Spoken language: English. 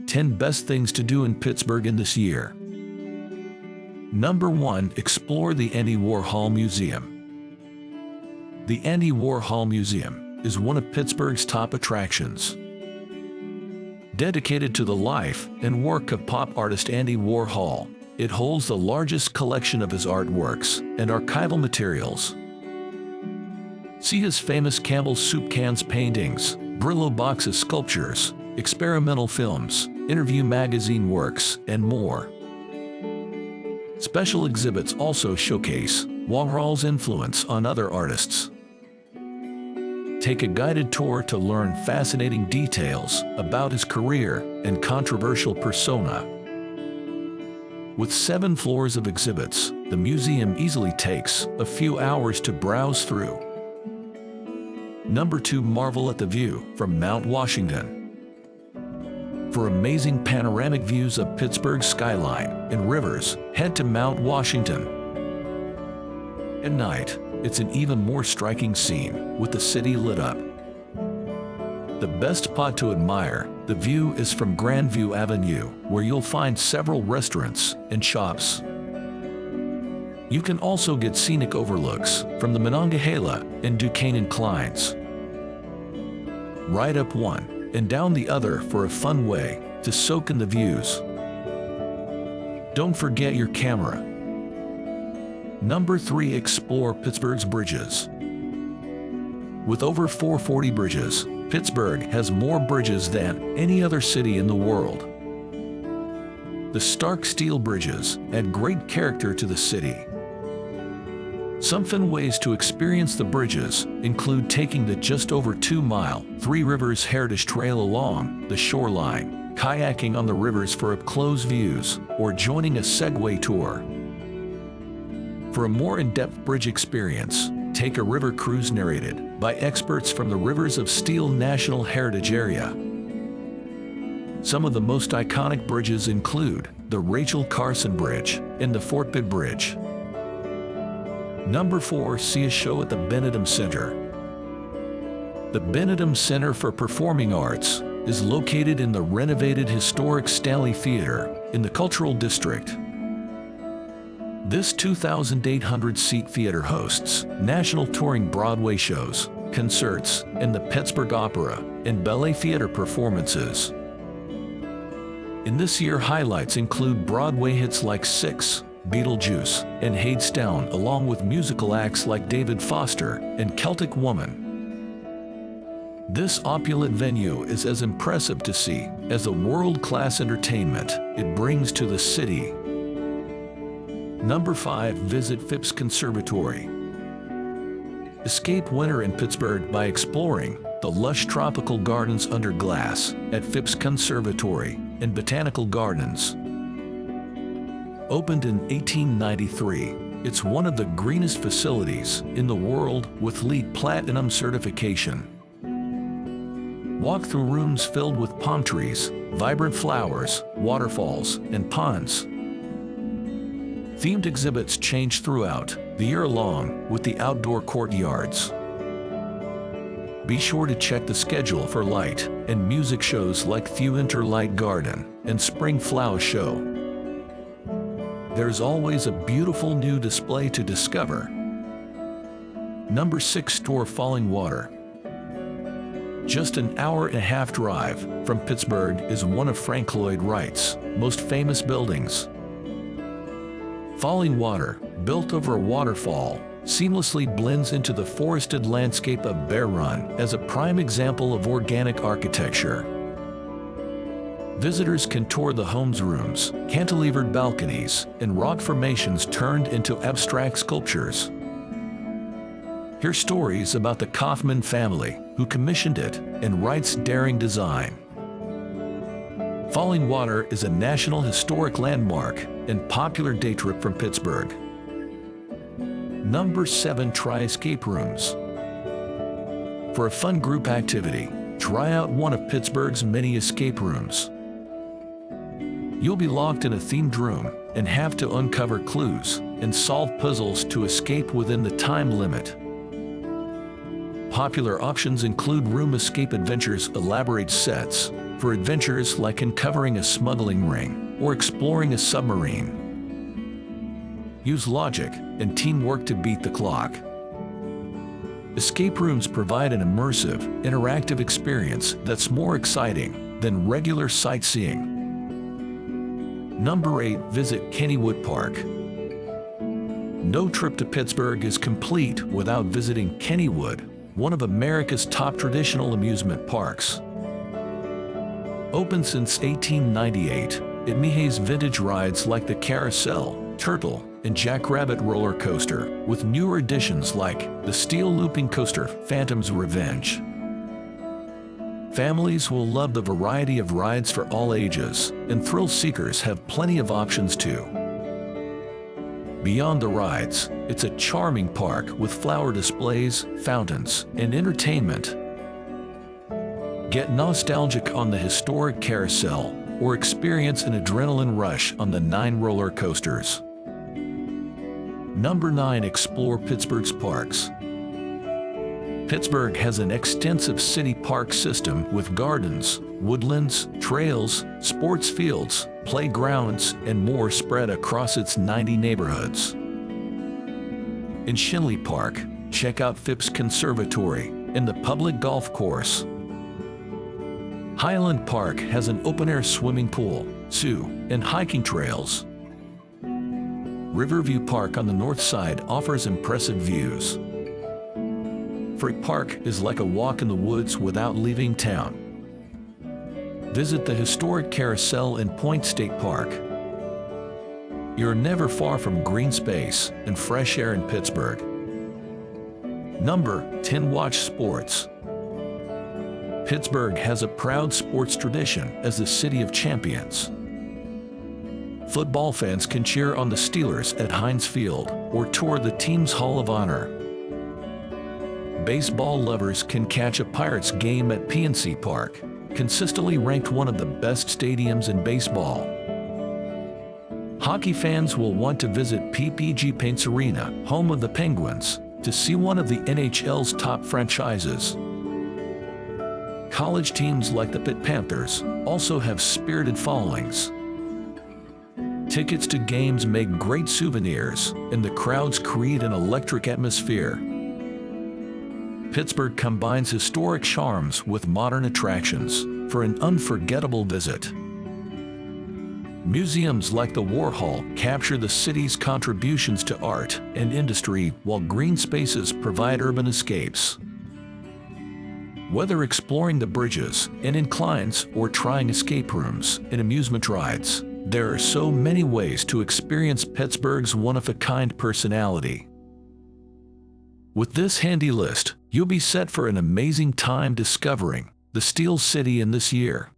10 best things to do in Pittsburgh in this year. Number 1. Explore the Andy Warhol Museum. The Andy Warhol Museum is one of Pittsburgh's top attractions. Dedicated to the life and work of pop artist Andy Warhol, it holds the largest collection of his artworks and archival materials. See his famous Campbell's soup cans paintings, Brillo boxes sculptures, experimental films, interview magazine works, and more. Special exhibits also showcase Warhol's influence on other artists. Take a guided tour to learn fascinating details about his career and controversial persona. With 7 floors of exhibits, the museum easily takes a few hours to browse through. Number 2. Marvel at the view from Mount Washington. For amazing panoramic views of Pittsburgh's skyline and rivers, head to Mount Washington. At night, it's an even more striking scene with the city lit up. The best spot to admire the view is from Grandview Avenue, where you'll find several restaurants and shops. You can also get scenic overlooks from the Monongahela and Duquesne inclines. Ride up one and down the other for a fun way to soak in the views. Don't forget your camera. Number 3. Explore Pittsburgh's bridges. With over 440 bridges, Pittsburgh has more bridges than any other city in the world. The stark steel bridges add great character to the city. Some fun ways to experience the bridges include taking the just over 2-mile Three Rivers Heritage Trail along the shoreline, kayaking on the rivers for up-close views, or joining a Segway tour. For a more in-depth bridge experience, take a river cruise narrated by experts from the Rivers of Steel National Heritage Area. Some of the most iconic bridges include the Rachel Carson Bridge and the Fort Pitt Bridge. Number 4. See a show at the Benedum Center. The Benedum Center for Performing Arts is located in the renovated historic Stanley Theater in the Cultural District. This 2,800-seat theater hosts national touring Broadway shows, concerts, and the Pittsburgh Opera and Ballet Theater performances. In this year, highlights include Broadway hits like Six, Beetlejuice, and Hadestown, along with musical acts like David Foster and Celtic Woman. This opulent venue is as impressive to see as the world-class entertainment it brings to the city. Number 5. Visit Phipps Conservatory. Escape winter in Pittsburgh by exploring the lush tropical gardens under glass at Phipps Conservatory and Botanical Gardens. Opened in 1893, it's one of the greenest facilities in the world with LEED Platinum certification. Walk through rooms filled with palm trees, vibrant flowers, waterfalls, and ponds. Themed exhibits change throughout the year along with the outdoor courtyards. Be sure to check the schedule for light and music shows like Thewinter Light Garden and Spring Flower Show. There's always a beautiful new display to discover. Number 6. Store Falling Water. Just an hour-and-a-half drive from Pittsburgh is one of Frank Lloyd Wright's most famous buildings. Falling Water, built over a waterfall, seamlessly blends into the forested landscape of Bear Run as a prime example of organic architecture. Visitors can tour the home's rooms, cantilevered balconies, and rock formations turned into abstract sculptures. Hear stories about the Kaufman family, who commissioned it, and Wright's daring design. Falling Water is a National Historic Landmark and popular day trip from Pittsburgh. Number 7. Try escape rooms. For a fun group activity, try out one of Pittsburgh's many escape rooms. You'll be locked in a themed room and have to uncover clues and solve puzzles to escape within the time limit. Popular options include Room Escape Adventures' elaborate sets, for adventures like uncovering a smuggling ring or exploring a submarine. Use logic and teamwork to beat the clock. Escape rooms provide an immersive, interactive experience that's more exciting than regular sightseeing. Number 8. Visit Kennywood Park. No trip to Pittsburgh is complete without visiting Kennywood, one of America's top traditional amusement parks. Open since 1898, it behaves vintage rides like the Carousel, Turtle, and Jackrabbit roller coaster, with newer additions like the steel looping coaster Phantom's Revenge. Families will love the variety of rides for all ages, and thrill seekers have plenty of options too. Beyond the rides, it's a charming park with flower displays, fountains, and entertainment. Get nostalgic on the historic carousel or experience an adrenaline rush on the 9 roller coasters. Number 9. Explore Pittsburgh's parks. Pittsburgh has an extensive city park system with gardens, woodlands, trails, sports fields, playgrounds, and more spread across its 90 neighborhoods. In Schenley Park, check out Phipps Conservatory and the public golf course. Highland Park has an open-air swimming pool, zoo, and hiking trails. Riverview Park on the north side offers impressive views. Frick Park is like a walk in the woods without leaving town. Visit the historic Carousel in Point State Park. You're never far from green space and fresh air in Pittsburgh. Number 10. Watch sports. Pittsburgh has a proud sports tradition as the city of champions. Football fans can cheer on the Steelers at Heinz Field or tour the team's Hall of Honor. Baseball lovers can catch a Pirates game at PNC Park, consistently ranked one of the best stadiums in baseball. Hockey fans will want to visit PPG Paints Arena, home of the Penguins, to see one of the NHL's top franchises. College teams like the Pitt Panthers also have spirited followings. Tickets to games make great souvenirs, and the crowds create an electric atmosphere. Pittsburgh combines historic charms with modern attractions for an unforgettable visit. Museums like the Warhol capture the city's contributions to art and industry, while green spaces provide urban escapes. Whether exploring the bridges and inclines or trying escape rooms and amusement rides, there are so many ways to experience Pittsburgh's one-of-a-kind personality. With this handy list, you'll be set for an amazing time discovering the Steel City in this year.